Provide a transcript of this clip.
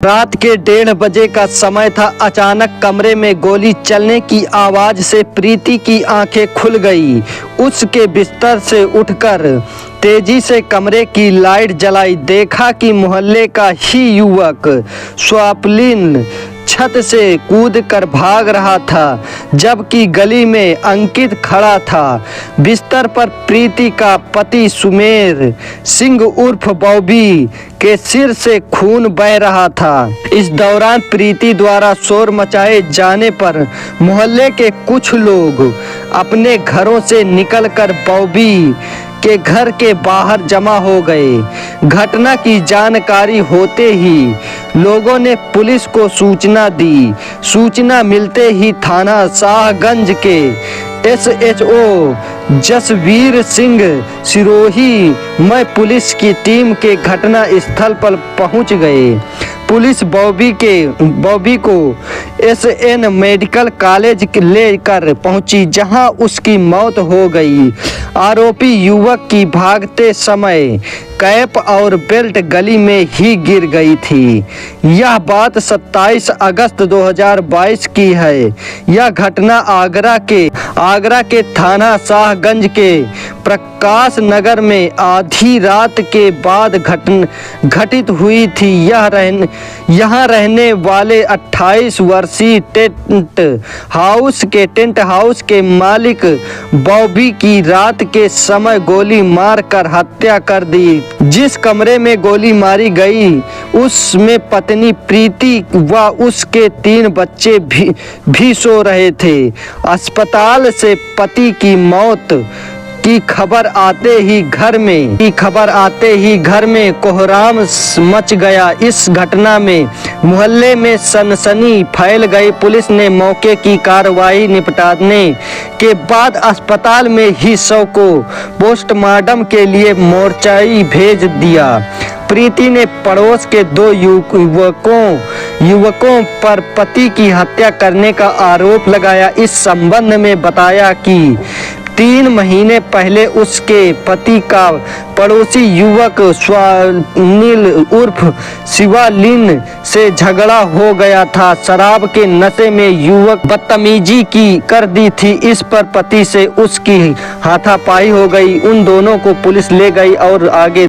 रात के 1:30 बजे का समय था। अचानक कमरे में गोली चलने की आवाज से प्रीति की आंखें खुल गई। उसके बिस्तर से उठकर तेजी से कमरे की लाइट जलाई। देखा कि मोहल्ले का ही युवक स्वप्निल छत से कूदकर भाग रहा था, जबकि गली में अंकित खड़ा था। बिस्तर पर प्रीति का पति सुमेर सिंह उर्फ बॉबी के सिर से खून बह रहा था। इस दौरान प्रीति द्वारा शोर मचाए जाने पर मोहल्ले के कुछ लोग अपने घरों से निकलकर बॉबी के घर के बाहर जमा हो गए। घटना की जानकारी होते ही लोगों ने पुलिस को सूचना दी। सूचना मिलते ही थाना शाहगंज के SHO जसवीर सिंह सिरोही में पुलिस की टीम के घटना स्थल पर पहुंच गए। पुलिस बॉबी को SN मेडिकल कॉलेज लेकर पहुंची, जहां उसकी मौत हो गई। आरोपी युवक की भागते समय कैप और बेल्ट गली में ही गिर गई थी। यह बात 27 अगस्त 2022 की है। यह घटना आगरा के थाना शाहगंज के प्रकाश नगर में आधी रात के बाद घटित हुई थी। यहाँ रहने वाले 28 वर्षीय टेंट हाउस के मालिक बॉबी की रात के समय गोली मारकर हत्या कर दी। जिस कमरे में गोली मारी गई उसमें पत्नी प्रीति व उसके 3 बच्चे भी सो रहे थे। अस्पताल से पति की मौत की खबर आते ही घर में कोहराम मच गया। इस घटना में मोहल्ले में सनसनी फैल गई। पुलिस ने मौके की कार्रवाई निपटाने के बाद अस्पताल में ही शव को पोस्टमार्टम के लिए मोर्चारी भेज दिया। प्रीति ने पड़ोस के 2 युवकों पर पति की हत्या करने का आरोप लगाया। इस संबंध में बताया कि 3 महीने पहले उसके पति का पड़ोसी युवक स्वप्निल उर्फ शिवालिन से झगड़ा हो गया था। शराब के नशे में युवक बदतमीजी कर दी थी। इस पर पति से उसकी हाथापाई हो गई। उन दोनों को पुलिस ले गई और आगे